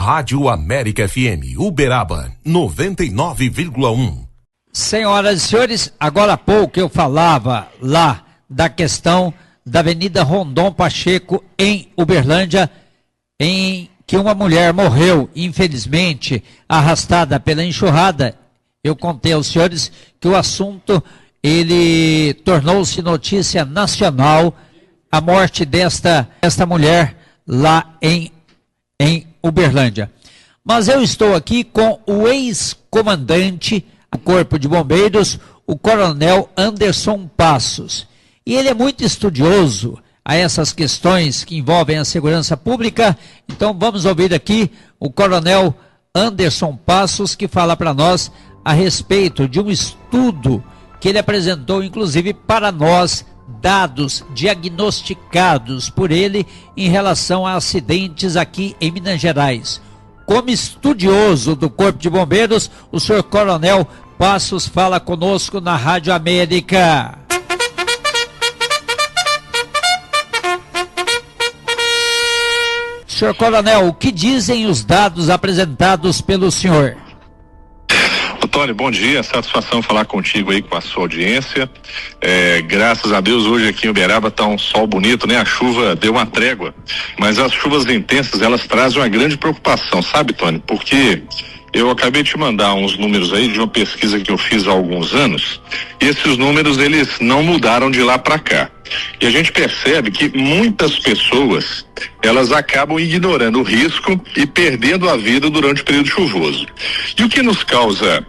Rádio América FM, Uberaba, 99,1. Senhoras e senhores, agora há pouco eu falava lá da questão da Avenida Rondon Pacheco em Uberlândia, em que uma mulher morreu, infelizmente, arrastada pela enxurrada. Eu contei aos senhores que o assunto, ele tornou-se notícia nacional, a morte desta mulher lá em Uberlândia. Mas eu estou aqui com o ex-comandante do Corpo de Bombeiros, o Coronel Anderson Passos. E ele é muito estudioso a essas questões que envolvem a segurança pública. Então vamos ouvir aqui o Coronel Anderson Passos, que fala para nós a respeito de um estudo que ele apresentou, inclusive para nós, dados diagnosticados por ele em relação a acidentes aqui em Minas Gerais. Como estudioso do Corpo de Bombeiros, o senhor Coronel Passos fala conosco na Rádio América. Senhor Coronel, o que dizem os dados apresentados pelo senhor? Tony, bom dia, satisfação falar contigo aí, com a sua audiência. Graças a Deus hoje aqui em Uberaba tá um sol bonito, né? A chuva deu uma trégua, mas as chuvas intensas, elas trazem uma grande preocupação, sabe, Tony? Porque eu acabei de te mandar uns números aí de uma pesquisa que eu fiz há alguns anos, e esses números, eles não mudaram de lá para cá. E a gente percebe que muitas pessoas, elas acabam ignorando o risco e perdendo a vida durante o período chuvoso. E o que nos causa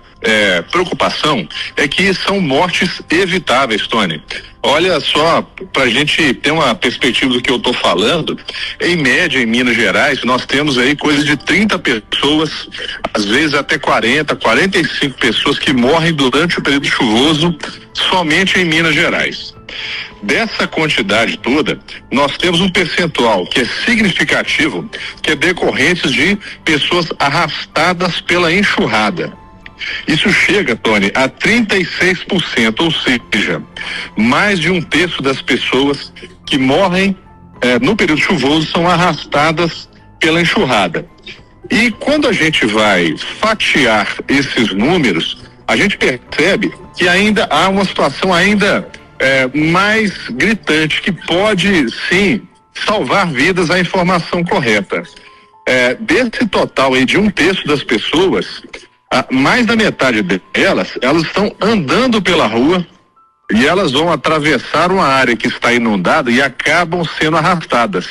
preocupação é que são mortes evitáveis, Tony. Olha só, pra gente ter uma perspectiva do que eu tô falando, em média em Minas Gerais nós temos aí coisa de 30 pessoas, às vezes até 40, 45 pessoas que morrem durante o período chuvoso somente em Minas Gerais. Dessa quantidade toda, nós temos um percentual que é significativo, que é decorrente de pessoas arrastadas pela enxurrada. Isso chega, Tony, a 36%, ou seja, mais de um terço das pessoas que morrem no período chuvoso são arrastadas pela enxurrada. E quando a gente vai fatiar esses números, a gente percebe que ainda há uma situação ainda mais gritante, que pode sim salvar vidas, a informação correta. Desse total aí de um terço das pessoas, mais da metade delas, elas estão andando pela rua e elas vão atravessar uma área que está inundada e acabam sendo arrastadas.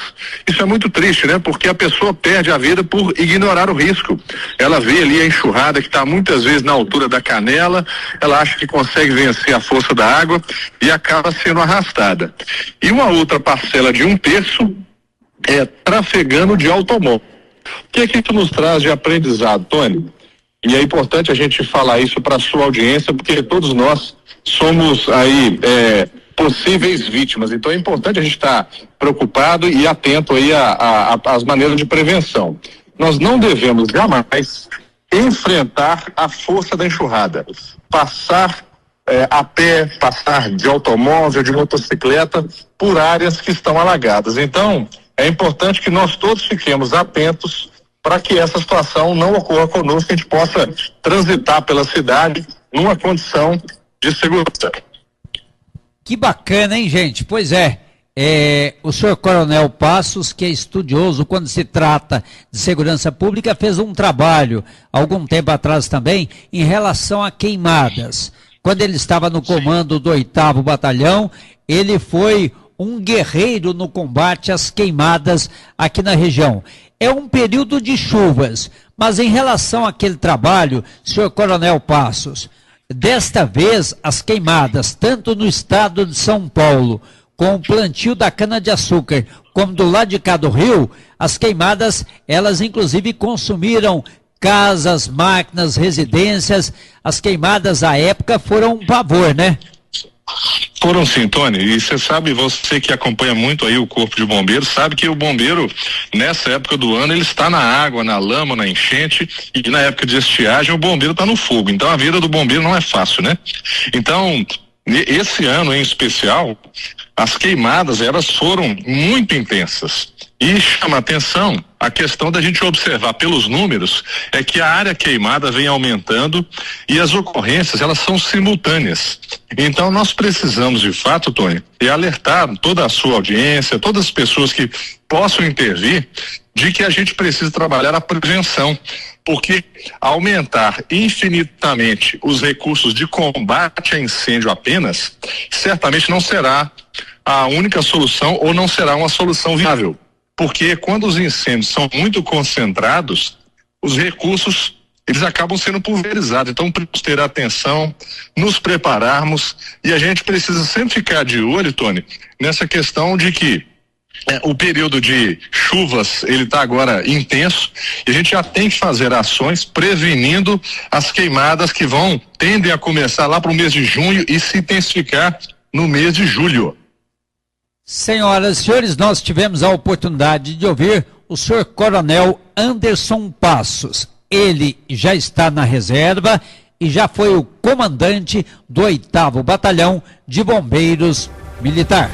Isso é muito triste, né? Porque a pessoa perde a vida por ignorar o risco. Ela vê ali a enxurrada que está muitas vezes na altura da canela, ela acha que consegue vencer a força da água e acaba sendo arrastada. E uma outra parcela de um terço é trafegando de automóvel. O que é que isso nos traz de aprendizado, Tony? E é importante a gente falar isso para a sua audiência, porque todos nós somos aí possíveis vítimas. Então é importante a gente estar preocupado e atento aí às maneiras de prevenção. Nós não devemos jamais enfrentar a força da enxurrada. Passar a pé, passar de automóvel, de motocicleta por áreas que estão alagadas. Então é importante que nós todos fiquemos atentos para que essa situação não ocorra conosco, que a gente possa transitar pela cidade numa condição de segurança. Que bacana, hein, gente? Pois o senhor Coronel Passos, que é estudioso quando se trata de segurança pública, fez um trabalho, algum tempo atrás também, em relação a queimadas. Quando ele estava no comando do 8º Batalhão, ele foi um guerreiro no combate às queimadas aqui na região. É um período de chuvas, mas em relação àquele trabalho, senhor Coronel Passos, desta vez as queimadas, tanto no estado de São Paulo, com o plantio da cana-de-açúcar, como do lado de cá do Rio, as queimadas, elas inclusive consumiram casas, máquinas, residências. As queimadas à época foram um pavor, né? Foram sim, Tony, e você sabe, você que acompanha muito aí o Corpo de Bombeiros, sabe que o bombeiro, nessa época do ano, ele está na água, na lama, na enchente, e na época de estiagem o bombeiro está no fogo. Então a vida do bombeiro não é fácil, né? Então, esse ano em especial, as queimadas, elas foram muito intensas. E chama atenção a questão da gente observar pelos números é que a área queimada vem aumentando e as ocorrências elas são simultâneas. Então nós precisamos de fato, Tony, alertar toda a sua audiência, todas as pessoas que possam intervir, de que a gente precisa trabalhar a prevenção, porque aumentar infinitamente os recursos de combate a incêndio apenas, certamente não será a única solução ou não será uma solução viável. Porque quando os incêndios são muito concentrados, os recursos, eles acabam sendo pulverizados. Então, precisamos ter atenção, nos prepararmos, e a gente precisa sempre ficar de olho, Tony, nessa questão de que o período de chuvas, ele está agora intenso, e a gente já tem que fazer ações prevenindo as queimadas que tendem a começar lá para o mês de junho e se intensificar no mês de julho. Senhoras e senhores, nós tivemos a oportunidade de ouvir o senhor Coronel Anderson Passos. Ele já está na reserva e já foi o comandante do 8º Batalhão de Bombeiros Militar.